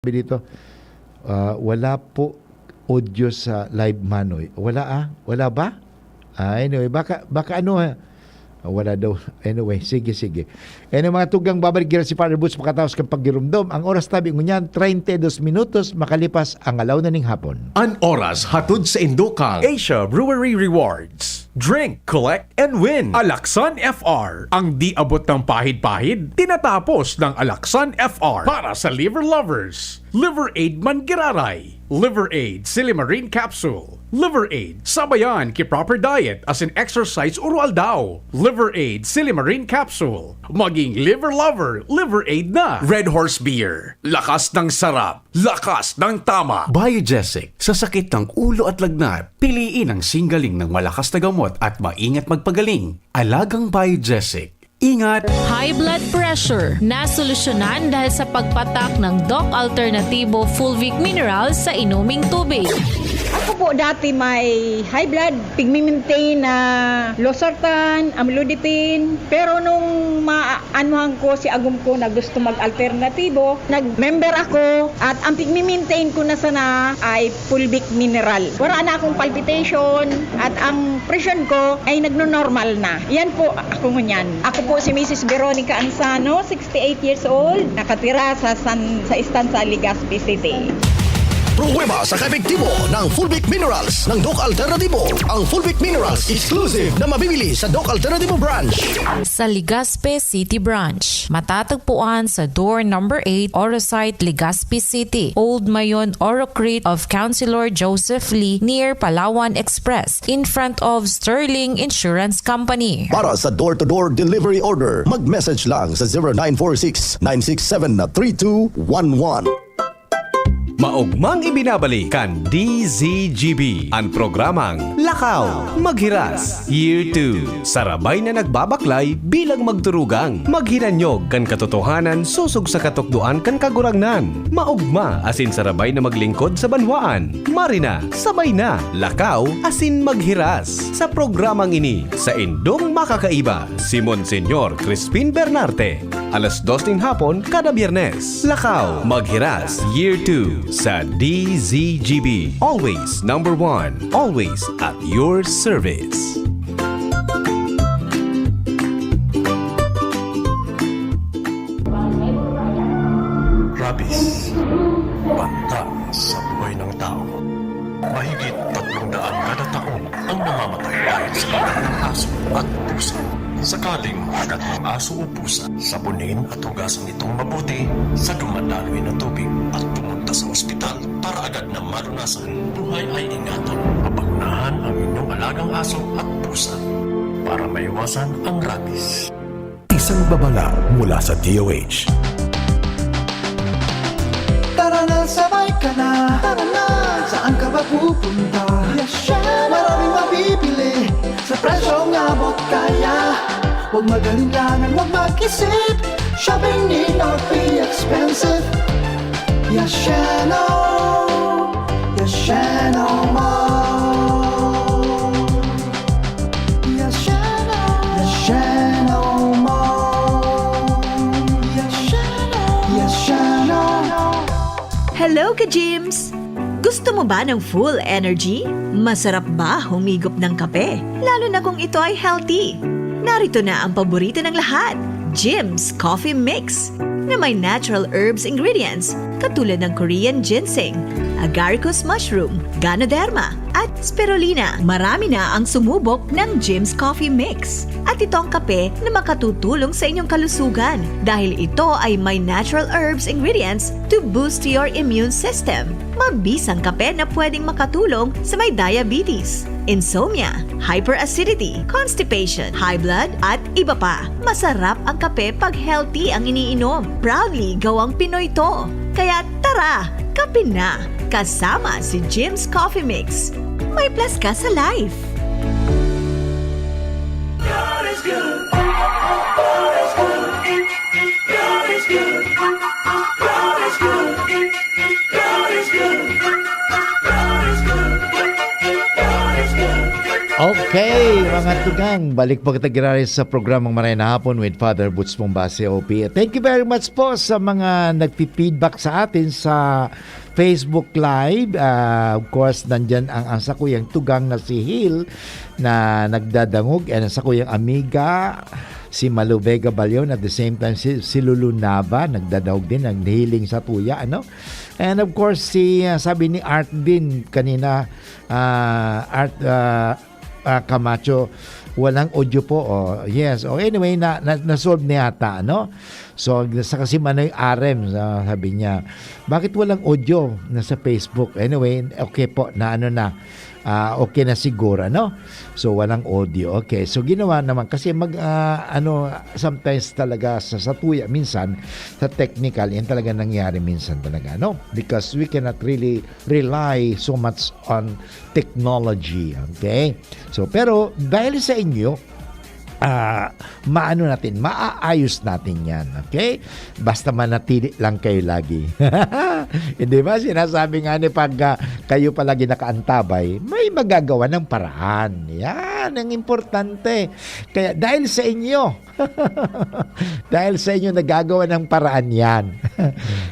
dito, wala po audio sa live Manoy. Wala ba? Anyway, baka ano wala daw. Anyway, sige. Mga tugang babalik gira si Father Boots makataos kang paggirumdom. Ang oras tabi ngunyan 32 minutos makalipas ang alaw na ning hapon. An oras hatod sa Indokang Asia Brewery Rewards. Drink, collect, and win. Alaksan FR. Ang di abot ng pahid-pahid, tinatapos ng Alaksan FR. Para sa liver lovers. Liver Aid Mangiraray. Liver Aid Silimarine Capsule. Liver Aid sabayan ki proper diet as in exercise urual daw. Liver Aid Silimarine Capsule. Maging liver lover, Liver Aid na. Red Horse Beer. Lakas ng sarap. Lakas ng tama. Biogesic. Sa sakit ng ulo at lagnat, piliin ang singgaling ng malakas na gamot at maingat magpagaling. Alagang Biogesic. Ingat! High blood pressure na solusyonan dahil sa pagpatak ng Doc Alternativo Fulvic Minerals sa inuming tubig. Ako po dati may high blood, pigmi-maintain na losartan, amlodipine. Pero nung maanuhan ko si agum ko na gusto mag-alternatibo, nag-member ako at ang pigmi-maintain ko na sana ay Fulvic Mineral. Wala na akong palpitation at ang presyon ko ay nagno-normal na. Yan po ako ngunyan. Ako po si Mrs. Veronica Ansano, 68 years old, nakatira sa Estanza, Legazpi City. Pruweba sa kaepektibo ng Fulvic Minerals ng Doc Alternativo. Ang Fulvic Minerals exclusive na mabibili sa Doc Alternativo branch. Sa Legazpi City Branch, matatagpuan sa door number 8, Orosite, Legazpi City, Old Mayon Orocrete of Councilor Joseph Lee near Palawan Express in front of Sterling Insurance Company. Para sa door-to-door delivery order, mag-message lang sa 0946-967-3211. Maugmang ibinabalik kan DZGB ang programang Lakaw Maghiras Year 2. Sarabay na nagbabaklay bilang magturugang. Maghiranyog kan katotohanan susog sa katukduan kan kagurangnan. Maugma asin sarabay na maglingkod sa banwaan. Marina, sabay na. Lakaw asin maghiras. Sa programang ini, sa Indong Makakaiba, si Monsenyor Crispin Bernarte. Alas 2 ng hapon kada Biyernes. Lakaw Maghiras Year 2 sa DZGB. Always number 1. Always at your service. Rabies, banta sa buhay ng tao. Mahigit 300 kada taon ang namamatay dahil sa kagat ng aso at pusa. Sakaling magat ng aso o pusa, sabunin at hugasan itong mabuti sa dumadaloy na tubig at pumunta sa ospital para agad na malunasan. Buhay ay ingatan. Mapagnahan ang inyong alagang aso at pusa para maiwasan ang rabies. Isang babala mula sa DOH. Tara na, sabay ka na. Tara na, saan ka ba pupunta? Maraming mabibili sa presyong abot kaya. Huwag magalinlangan, huwag mag-isip. Shopping need not be expensive. Yasheno Mall. Yasheno Mall. Yasheno. Hello ka-gyms! Gusto mo ba ng full energy? Masarap ba humigop ng kape? Lalo na kung ito ay healthy. Narito na ang paborito ng lahat, Jim's Coffee Mix, na may natural herbs ingredients katulad ng Korean ginseng, agaricus mushroom, ganoderma, at spirulina. Marami na ang sumubok ng Jim's Coffee Mix. At ito ang kape na makatutulong sa inyong kalusugan dahil ito ay may natural herbs ingredients to boost your immune system. Mabisang kape na pwedeng makatulong sa may diabetes, insomnia, hyperacidity, constipation, high blood, at iba pa. Masarap ang kape pag healthy ang iniinom. Proudly gawang Pinoy to. Kaya tara, kape na! Kasama si Jim's Coffee Mix. May plus ka sa life. God is good. God is good. God is good. God is good. God is good. God is good. God is good. Okay, mga tugang, balik po kita sa programang Maray na Hapon with Father Butch Mombase OP. Thank you very much po sa mga nagpi-feedback sa atin sa Facebook Live. Of course, nandyan ang sakuyang tugang na si Hill na nagdadangog, and ang sakuyang amiga si Malu Vega Balyon, at the same time si Lulu Nava nagdadahog din, naghihiling sa tuya, ano? And of course sabi ni Art din kanina, Art Camacho, walang audio po. Yes. Anyway, na-solve niya ata, no? So, sa kasi Manoy Arem, sabi niya, bakit walang audio nasa Facebook? Anyway, okay po, okay na siguro, no? So, walang audio. Okay. So, ginawa naman, kasi sometimes talaga sa tuya, minsan, sa technical, yan talaga nangyari minsan talaga, no? Because we cannot really rely so much on technology. Okay? So, pero, dahil sa inyo, maaayos natin yan, okay? Basta manatili lang kayo lagi. Hindi ba? Sinasabi nga ni pag kayo palagi nakaantabay, may magagawa ng paraan. Yan ang importante. Kaya dahil sa inyo, nagagawa ng paraan yan.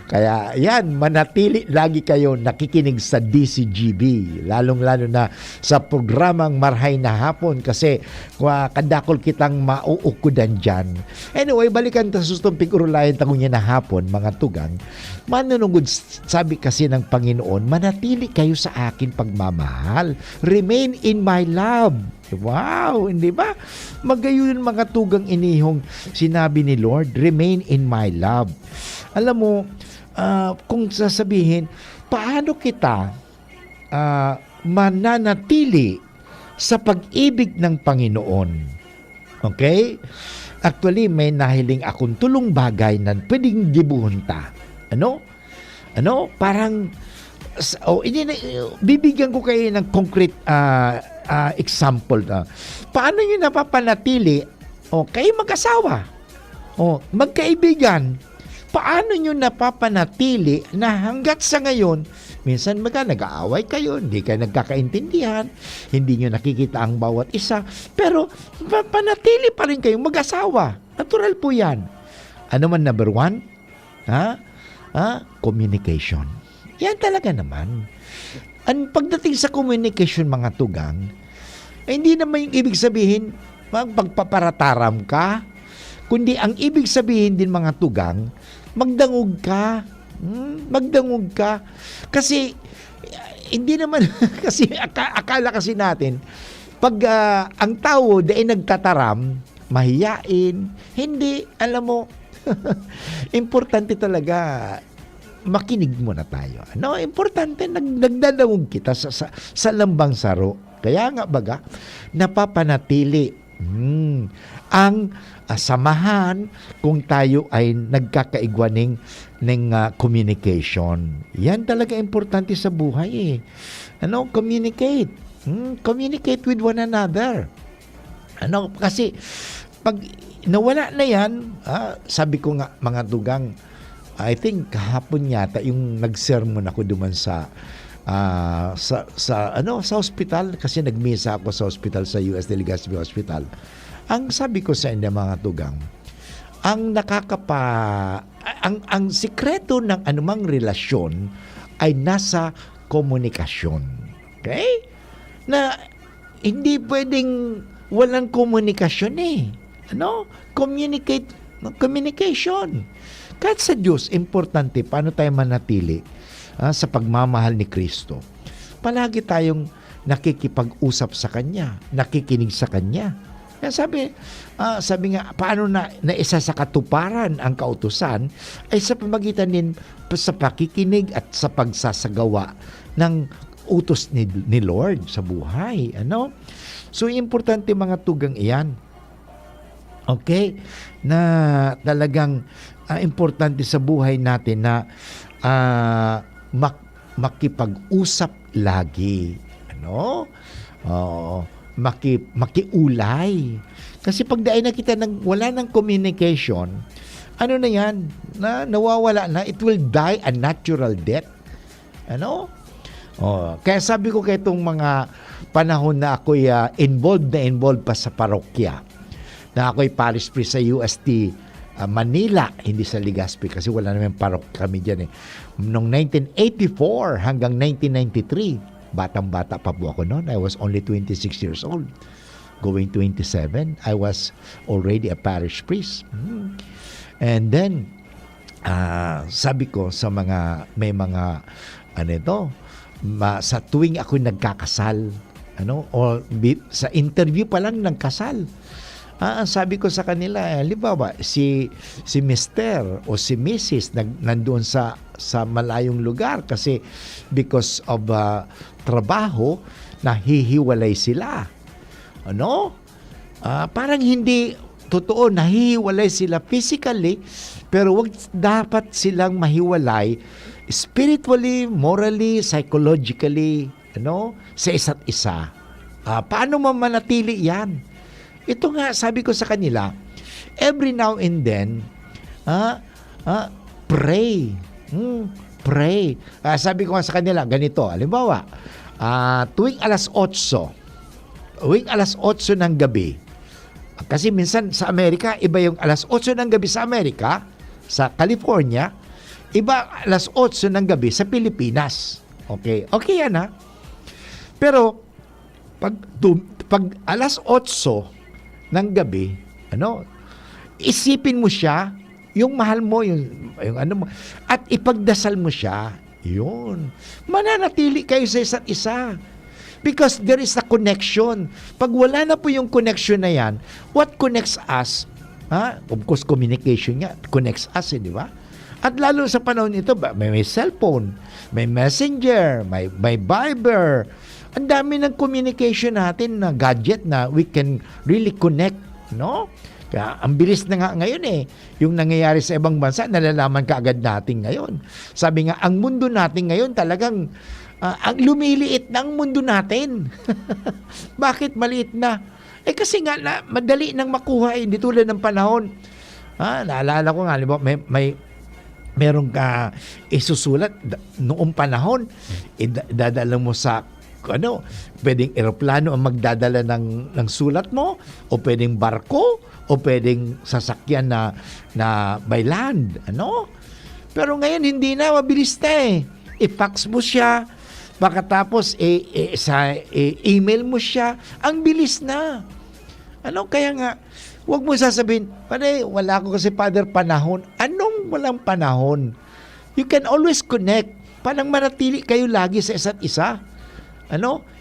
Kaya yan, manatili lagi kayo nakikinig sa DCGB, lalong-lalo na sa programang Marhay na Hapon, kasi kadakol kitang mauukudan dyan. Anyway, balikan ta sustong pigurulayan tanong niya na hapon, mga tugang. Manunungod, sabi kasi ng Panginoon, manatili kayo sa akin pagmamahal. Remain in my love. Wow, hindi ba? Magayon mga tugang inihong sinabi ni Lord, remain in my love. Alam mo, kung sasabihin, paano kita mananatili sa pag-ibig ng Panginoon? Okay? Actually, may nahiling akong tulong bagay na pwedeng gibuhon ta. Ano? Parang, bibigyan ko kayo ng concrete example. Paano nyo napapanatili? Okay, mag-asawa. Magkaibigan. Paano nyo napapanatili na hanggat sa ngayon, minsan nag-aaway kayo, hindi kayo nagkakaintindihan, hindi nyo nakikita ang bawat isa, pero panatili pa rin kayong mag-asawa. Natural po yan. Ano man number one? Communication. Yan talaga naman. Ang pagdating sa communication, mga tugang, hindi naman yung ibig sabihin, magpagpaparataram ka, kundi ang ibig sabihin din, mga tugang, magdangog ka. Magdangog ka. Kasi, hindi naman, kasi akala kasi natin, pag ang tao dahil nagtataram, mahiyain, hindi, alam mo, importante talaga, makinig muna tayo. Importante, nagdadangog kita sa lambang saro. Kaya nga baga, napapanatili ang samahan kung tayo ay nagkakaigwaning ng communication. Yan talaga importante sa buhay communicate. Communicate with one another. Kasi pag nawala na yan, sabi ko nga, mga dugang, I think kahapon yata yung nag-sermon ako duman sa hospital, kasi nagmisa ako sa hospital sa US de Legazpi Hospital. Ang sabi ko sa inyo, mga tugang, ang sikreto ng anumang relasyon ay nasa komunikasyon. Okay? Na hindi pwedeng walang komunikasyon communication. Kahit sa Diyos, importante paano tayo manatili sa pagmamahal ni Kristo. Palagi tayong nakikipag-usap sa Kanya, nakikinig sa Kanya. Kaya sabi nga, paano na isa sa katuparan ang kautusan ay sa pamagitan din sa pakikinig at sa pagsasagawa ng utos ni Lord sa buhay. So, importante mga tugang iyan. Okay? Na talagang importante sa buhay natin na makipag-usap lagi. Makiulay. Kasi pag dahil na kita wala ng communication, na yan? Nawawala na. It will die a natural death. Kaya sabi ko kay itong mga panahon na ako'y involved pa sa parokya. Na ako'y parish priest sa UST Manila, hindi sa Legazpi kasi wala naman parokya kami dyan eh. Noong 1984 hanggang 1993, batang-bata pa po ako noon. I was only 26 years old. Going 27, I was already a parish priest. And then, sabi ko sa may mga sa tuwing ako nagkakasal, sa interview pa lang nagkasal, ang sabi ko sa kanila, halimbawa, si Mr. o si Mrs. nandoon sa malayong lugar kasi because of trabaho, nahihiwalay sila. Parang hindi totoo, nahihiwalay sila physically, pero wag dapat silang mahiwalay spiritually, morally, psychologically, sa isa't isa. Paano mamanatili yan? Ito nga, sabi ko sa kanila, every now and then, pray. Pray. Sabi ko nga sa kanila, ganito, halimbawa, tuwing alas 8 ng gabi, kasi minsan sa Amerika, iba yung alas 8 ng gabi sa Amerika, sa California, iba alas 8 ng gabi sa Pilipinas. Okay? Okay yan ha? Pero, pag alas 8 ng gabi, isipin mo siya, yung mahal mo, yung mo, at ipagdasal mo siya, yun. Mananatili kayo sa isa't isa. Because there is a connection. Pag wala na po yung connection na yan, what connects us? Of course, communication nga connects us, di ba? At lalo sa panahon ito, may cellphone, may messenger, may Viber. Ang dami ng communication natin na gadget na we can really connect, no? Kaya ang bilis na nga ngayon yung nangyayari sa ibang bansa, nalalaman kaagad natin ngayon. Sabi nga, ang mundo natin ngayon talagang ang lumiliit na ang mundo natin. Bakit maliit na? Kasi nga, madali nang makuha hindi tulad ng panahon. Naalala ko nga, meron ka isusulat noong panahon, dadala mo sa pwedeng eroplano ang magdadala ng sulat mo, o pwedeng barko, o pwedeng sasakyan na by land. Pero ngayon, hindi na, mabilis na i-fax mo siya, pagkatapos sa email mo siya, ang bilis na. Kaya nga, huwag mo sasabihin, wala ko kasi Father panahon. Anong walang panahon? You can always connect. Parang manatili kayo lagi sa isa't isa.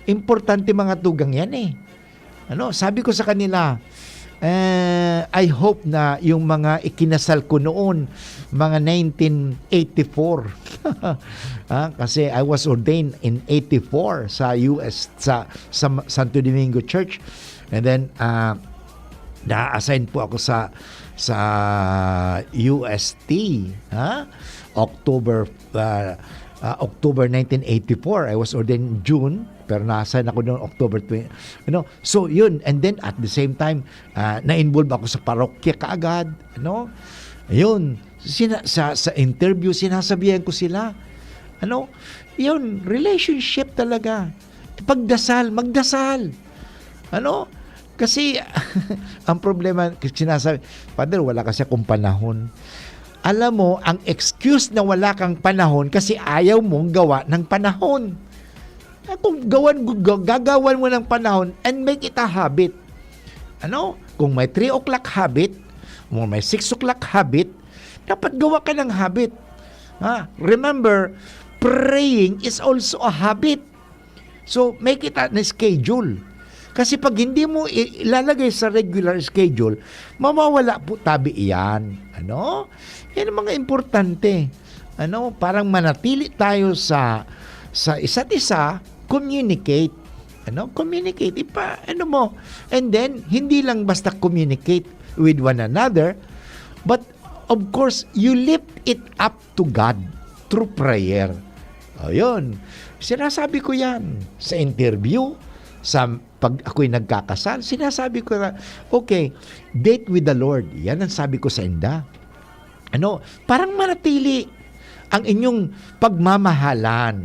Importante mga tugang yan sabi ko sa kanila, I hope na yung mga ikinasal ko noon, mga 1984. Kasi I was ordained in 84 sa US, sa Santo Domingo Church. And then, na-assign po ako sa UST, October 1984. I was ordained in June, pero na-assign ako noong October 20. So yun, and then at the same time, na-involve ako sa parokya kaagad. Yun, sa interview, sinasabihan ko sila. Yun, relationship talaga. Magdasal. Kasi, ang problema, sinasabi, Father, wala kasi akong panahon. Alam mo, ang excuse na wala kang panahon kasi ayaw mong gawa ng panahon. Kung gagawan mo ng panahon and make it a habit. Kung may 3 o'clock habit, kung may 6 o'clock habit, dapat gawa ka ng habit. Remember, praying is also a habit. So, make it a schedule. Kasi pag hindi mo ilalagay sa regular schedule, mawawala po tabi iyan. Yan ang mga importante. Parang manatili tayo sa isa't isa, communicate. Communicate. And then, hindi lang basta communicate with one another, but of course, you lift it up to God through prayer. Ayun. Sinasabi ko yan sa interview, pag ako'y nagkakasal, sinasabi ko na, okay, date with the Lord. Yan ang sabi ko sa inda. Parang manatili ang inyong pagmamahalan,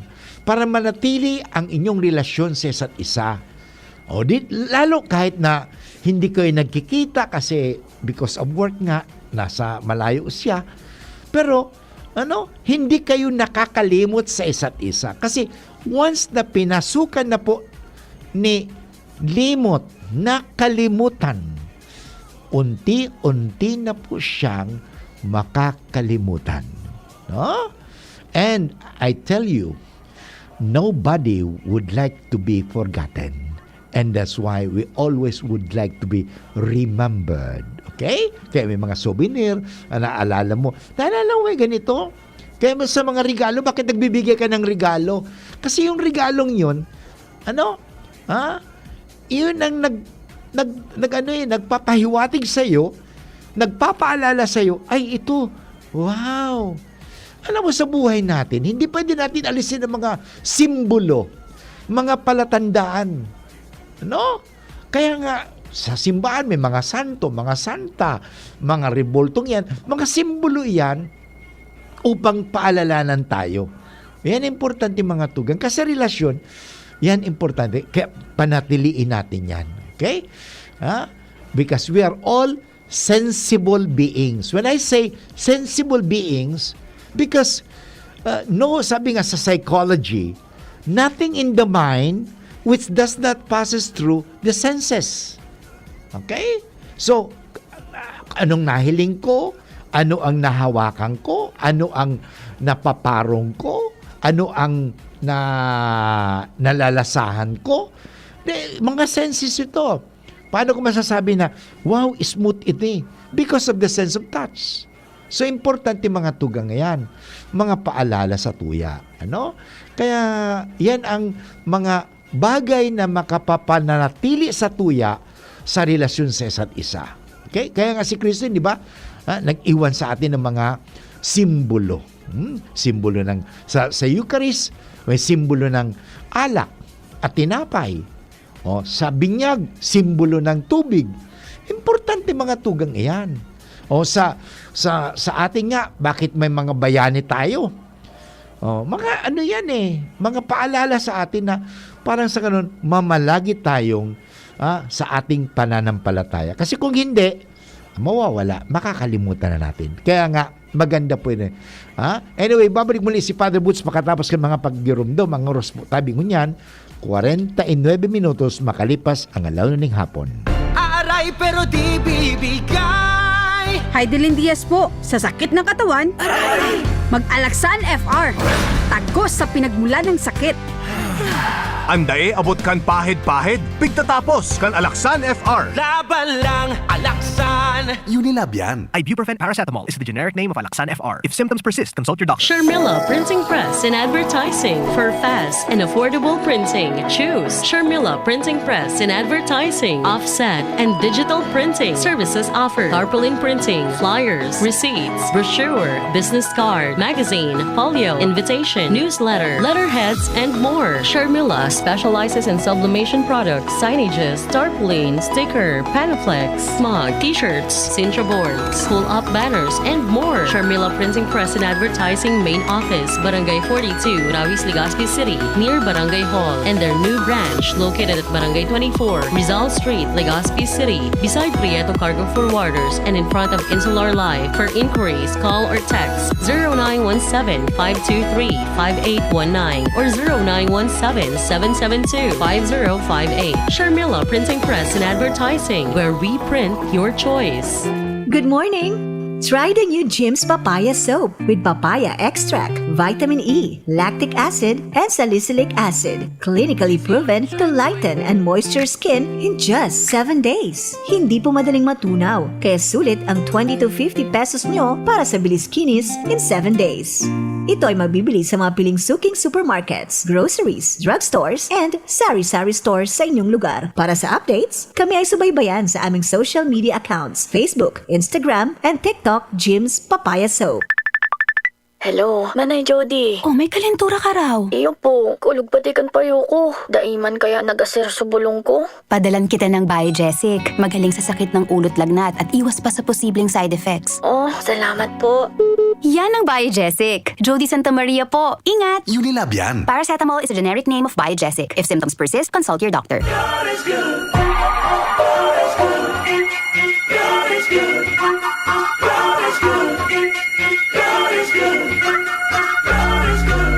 para manatili ang inyong relasyon sa isa't isa. O lalo kahit na hindi kayo nagkikita kasi because of work nga, nasa malayo siya. Pero hindi kayo nakakalimot sa isa't isa. Kasi once na pinasukan na po ni limot, nakalimutan, unti-unti na po siyang makakalimutan. No? And I tell you, nobody would like to be forgotten. And that's why we always would like to be remembered. Okay? Kaya may mga souvenir, naalala mo. Naalala mo ganito? Kaya sa mga regalo, bakit nagbibigay ka ng regalo? Kasi yung regalong yun, yun ang nagpapahiwatig sa'yo, nagpapaalala sa'yo, ay ito, wow! Alam mo, sa buhay natin, hindi pwede natin alisin ang mga simbolo, mga palatandaan. Kaya nga, sa simbahan may mga santo, mga santa, mga reboltong yan, mga simbolo yan upang paalalanan tayo. Yan importante mga tugang. Kasi relasyon, yan importante. Kaya panatiliin natin yan. Okay? Because we are all sensible beings. When I say sensible beings, because sabi nga sa psychology, nothing in the mind which does not passes through the senses. Okay? So, anong nahiling ko? Ano ang nahawakan ko? Ano ang napaparong ko? Ano ang nalalasahan ko? Mga senses ito. Paano ko masasabi na, wow, smooth ito eh? Because of the sense of touch. So, importante mga tugang yan. Mga paalala sa tuya. Kaya, yan ang mga bagay na makapapanatili sa tuya sa relasyon sa isa't isa. Okay? Kaya nga si Kristo, di ba? Nag-iwan sa atin ng mga simbolo. Simbolo ng, sa Eucharist, may simbolo ng alak at tinapay. Sa binyag, simbolo ng tubig. Importante mga tugang iyan. Sa atin nga, bakit may mga bayani tayo? Mga yan mga paalala sa atin na parang sa ganun, mamalagi tayong sa ating pananampalataya. Kasi kung hindi, mawawala, makakalimutan na natin. Kaya nga, maganda po yun. Anyway, babalik muli si Father Boots makatapos ng mga paggirumdo, mga oras po tabi ngunyan, 49 minutos makalipas ang alaw ng hapon. Aaray pero di bibigay. Heidelin Diaz po, sa sakit ng katawan, aray! Mag-Alaxan FR. Tagos sa pinagmula ng sakit. Andae abot kan pahid-pahid, pigtatapos kan Alaxan FR. Laban lang, Alaxan. Unilab yan. Ibuprofen paracetamol is the generic name of Alaxan FR. If symptoms persist, consult your doctor. Sharmila Printing Press and Advertising. For fast and affordable printing, choose Sharmila Printing Press and Advertising. Offset and digital printing. Services offered. Tarpaulin printing, flyers, receipts, brochure, business card, magazine, folio, invitation, newsletter, letterheads, and more. Sharmila specializes in sublimation products, signages, tarpaulin, sticker, panaflex, smog, t-shirts, Sintra boards, pull-up banners, and more. Sharmila Printing Press and Advertising Main Office, Barangay 42, Rawis, Legazpi City, near Barangay Hall, and their new branch located at Barangay 24, Rizal Street, Legazpi City, beside Prieto Cargo Forwarders and in front of Insular Live. For inquiries, call or text 0917-523-5819 or 0917-772-5058. Sharmila Printing Press and Advertising, where we print your choice. Good morning! Try the new Jim's Papaya Soap with papaya extract, vitamin E, lactic acid, and salicylic acid. Clinically proven to lighten and moisture skin in just 7 days. Hindi po madaling matunaw, kaya sulit ang 20 to 50 pesos nyo para sa bilis kinis in 7 days. Ito ay mabibili sa mga piling suking supermarkets, groceries, drugstores, and sari-sari stores sa inyong lugar. Para sa updates, kami ay subaybayan sa aming social media accounts, Facebook, Instagram, and TikTok, Jim's Papaya Soap. Hello, Manay Jody. Oh, may kalentura ka raw. Iyo po, kulog patikan payo ko. Daiman kaya nagasir sa bulong ko. Padalan kita ng Biogesic. Magaling sa sakit ng ulot lagnat at iwas pa sa posibleng side effects. Oh, salamat po. Yan ang Biogesic. Jody Santa Maria po. Ingat! Unilab yan. Paracetamol is a generic name of Biogesic. If symptoms persist, consult your doctor. God is good. God is good. God is good. God is good. God is good. God is good.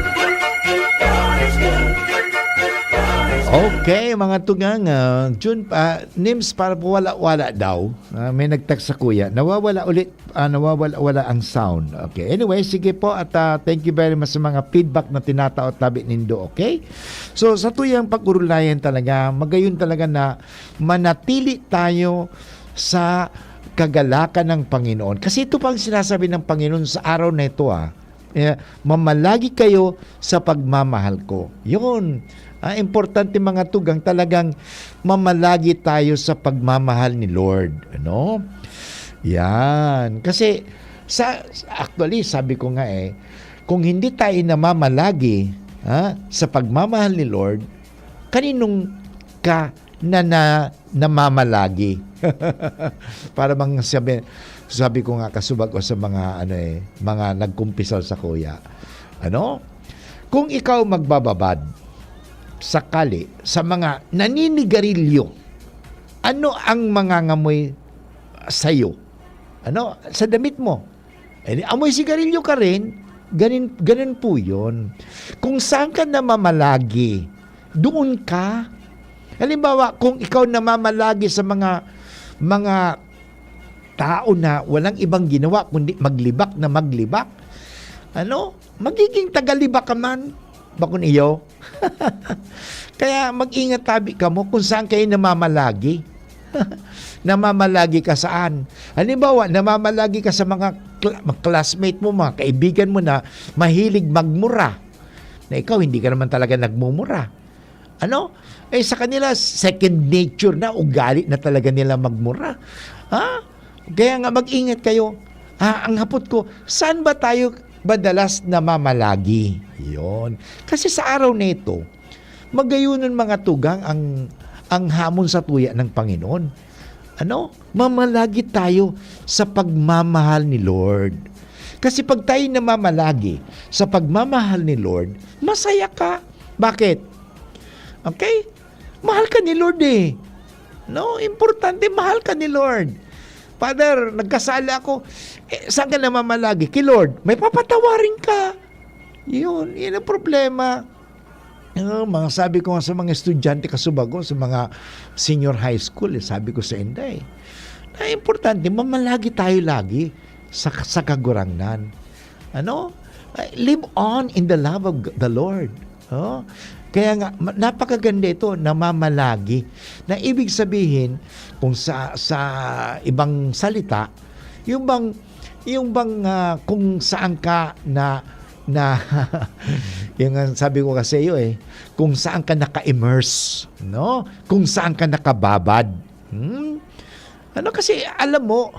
God is good. Okay, mga tugang, June, Nims, para po wala-wala daw. May nag-text sa kuya. Nawawala ang sound. Okay, anyway, sige po at thank you very much sa mga feedback na tinataot tabi nindo, okay? So, sa tuyang pag-urulayan talaga, magayon talaga na manatili tayo sa kagalakan ng Panginoon. Kasi ito pang sinasabi ng Panginoon sa araw na ito, mamalagi kayo sa pagmamahal ko. Yun. Importante mga tugang, talagang mamalagi tayo sa pagmamahal ni Lord. Ano? Yan. Kasi, actually, sabi ko nga kung hindi tayo namamalagi sa pagmamahal ni Lord, kaninong ka namamalagi? Para bang sabi ko nga kasubag ko sa mga mga nagkumpisal sa kuya. Ano? Kung ikaw magbababad sakali sa mga naninigarilyo, ano ang mangangamoy sa'yo? Ano? Sa damit mo. Amoy sigarilyo ka rin, ganun po yun. Kung saan ka namamalagi, doon ka. Halimbawa, kung ikaw namamalagi sa mga tao na walang ibang ginawa kundi maglibak na maglibak, magiging tagalibak ka man. Bakun iyo. Kaya mag-ingat tabi ka mo kung saan kayo namamalagi. Namamalagi ka saan? Halimbawa, namamalagi ka sa mga classmate mo, mga kaibigan mo na mahilig magmura. Na ikaw, hindi ka naman talaga nagmumura. Sa kanila, second nature na, ugali na talaga nila magmura. Kaya nga, mag-ingat kayo. Ang hapot ko, saan ba tayo madalas namamalagi? Yon. Kasi sa araw na ito, magayunan mga tugang ang hamon sa tuya ng Panginoon. Mamalagi tayo sa pagmamahal ni Lord. Kasi pag tayo namamalagi sa pagmamahal ni Lord, masaya ka. Bakit? Okay? Mahal ka ni Lord importante, mahal ka ni Lord. Father, nagkasala ako. Saan ka namamalagi? Kay Lord. May papatawarin ka. Yun ang problema. Mga sabi ko nga sa mga estudyante kasubago, sa mga senior high school, sabi ko sa Inday, na importante, mamalagi tayo lagi sa kagurangnan. Live on in the love of the Lord. Kaya nga, napakaganda ito, namamalagi. Na ibig sabihin, kung sa ibang salita, yung bang kung saan ka yung sabi ko kasi kung saan ka naka-immerse, kung saan ka nakababad. Kasi alam mo,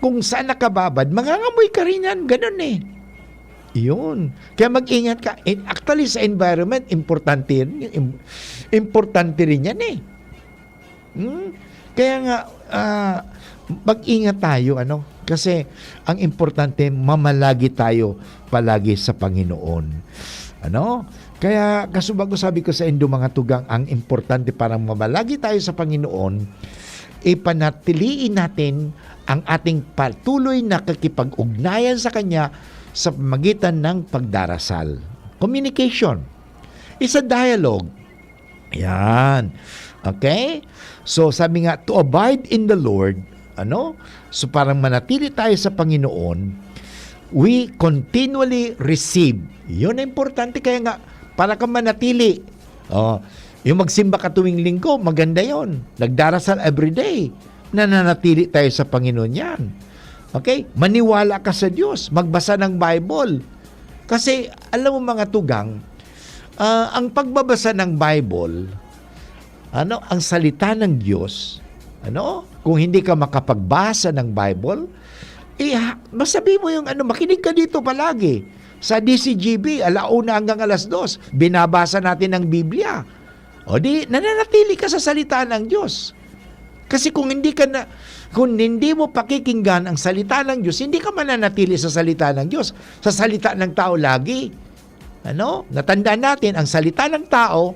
kung saan nakababad, mangangamoy ka rin yan, ganun Yun. Kaya mag-ingat ka. Actually, sa environment, importante rin yan Kaya nga, mag-ingat tayo, kasi ang importante, mamalagi tayo palagi sa Panginoon. Kaya, kasubago sabi ko sa Indo mga tugang, ang importante para mamalagi tayo sa Panginoon, ipanatiliin natin ang ating patuloy na kakipag-ugnayan sa Kanya sa pamagitan ng pagdarasal. Communication. It's a dialogue. Yan. Okay? So, sabi nga, to abide in the Lord, so parang manatili tayo sa Panginoon, we continually receive. Yun ang importante. Kaya nga, para ka manatili. Yung magsimba ka tuwing linggo, maganda yon. Nagdarasal everyday. Nananatili tayo sa Panginoon yan. Okay? Maniwala ka sa Diyos. Magbasa ng Bible. Kasi, alam mo mga tugang, ang pagbabasa ng Bible, ang salita ng Diyos, kung hindi ka makapagbasa ng Bible, masabi mo yung makinig ka dito palagi. Sa DCGB, 1:00 hanggang 2:00, binabasa natin ang Biblia. O di, nananatili ka sa salita ng Diyos. Kasi kung hindi mo pakikinggan ang salita ng Diyos, hindi ka mananatili sa salita ng Diyos. Sa salita ng tao lagi. Natandaan natin, ang salita ng tao,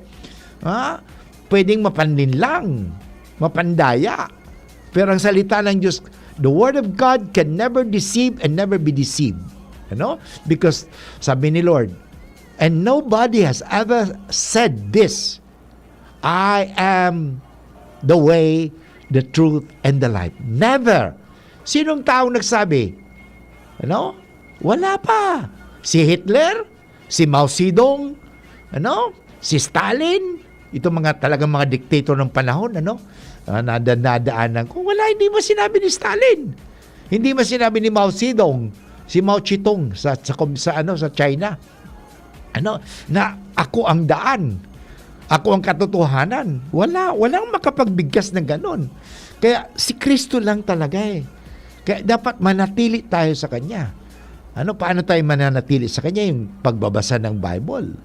pwedeng mapanlinlang, mapandaya. Pero ang salita ng Diyos, the Word of God can never deceive and never be deceived. Because sabi ni Lord, and nobody has ever said this, I am the way, the truth, and the life. Never. Sinong taong nagsabi? Wala pa. Si Hitler, si Mao Zedong, si Stalin, ito talagang mga diktator ng panahon, nadaanan ko. Wala, hindi mo sinabi ni Stalin. Hindi mo sinabi ni Mao Zedong, si Mao Zedong sa China. Na ako ang daan. Ako ang katotohanan. Walang makapagbigkas ng ganon. Kaya si Kristo lang talaga eh. Kaya dapat manatili tayo sa Kanya. Paano tayo mananatili sa Kanya? Yung pagbabasa ng Bible.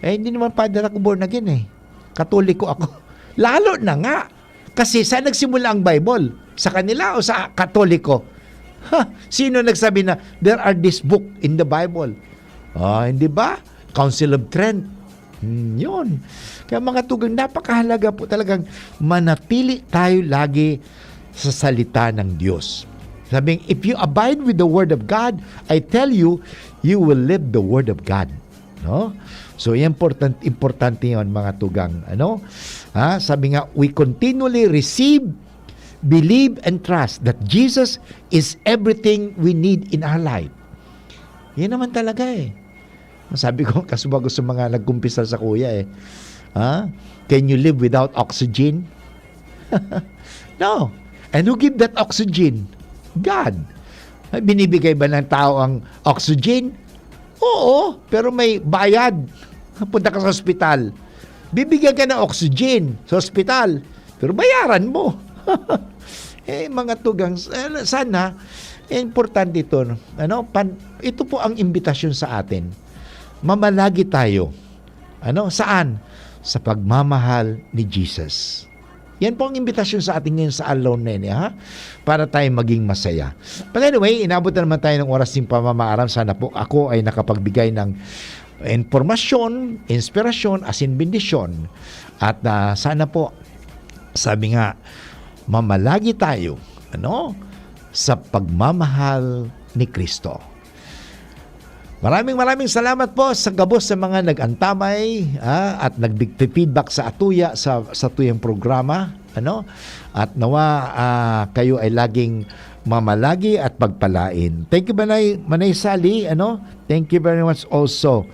Hindi naman padala ko born again eh. Katoliko ako. Lalo na nga. Kasi saan nagsimula ang Bible? Sa kanila o sa Katoliko? Sino nagsabi na there are this book in the Bible? Hindi ba? Council of Trent. Yun. Kaya mga tugang, napakahalaga po talagang manatili tayo lagi sa salita ng Diyos. Sabing, if you abide with the Word of God, I tell you, you will live the Word of God. So, importante yun mga tugang. Sabi nga, we continually receive, believe, and trust that Jesus is everything we need in our life. Yan naman talaga eh. Sabi ko, kasubago sa mga nagkumpisal sa kuya eh. Can you live without oxygen? No. And who give that oxygen? God. Binibigay ba ng tao ang oxygen? Oo, pero may bayad. Punta ka sa ospital. Bibigyan ka ng oxygen sa ospital, pero bayaran mo. Mga tugang, sana, importante ito. Ito po ang imbitasyon sa atin. Mamalagi tayo. Saan? Sa pagmamahal ni Jesus. Yan po ang imbitasyon sa atin ngayon sa araw na yun, para tayo maging masaya. But anyway, inabot na naman tayo ng oras ng pamamaaram. Sana po ako ay nakapagbigay ng informasyon, inspirasyon, asin bendisyon. At sana po, sabi nga, mamalagi tayo sa pagmamahal ni Kristo. Maraming salamat po sa gabos sa mga nag-antamay at nag-feedback sa atuya sa tuyang programa. At nawa kayo ay laging mamalagi at pagpalain. Thank you, Manay Sally. Thank you very much also.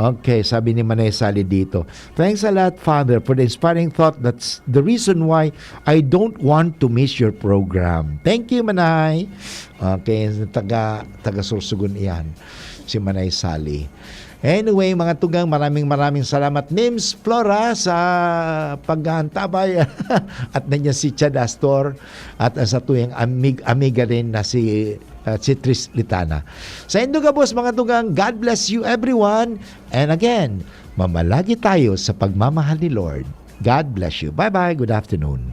Okay, sabi ni Manay Sally dito. Thanks a lot, Father, for the inspiring thought. That's the reason why I don't want to miss your program. Thank you, Manay. Okay, taga-Sursugun iyan. Si Manay Sally. Anyway, mga tugang, maraming salamat. Nims Flora sa paghahantabay. At nandiyan si Chad Astor. At sa tuyang amiga rin na si Tris Litana. Sa Indugabos, mga tugang, God bless you everyone. And again, mamalagi tayo sa pagmamahal ni Lord. God bless you. Bye-bye. Good afternoon.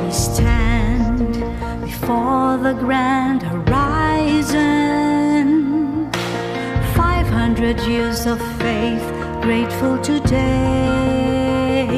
We stand before the grand horizon. 500 years of faith, grateful today.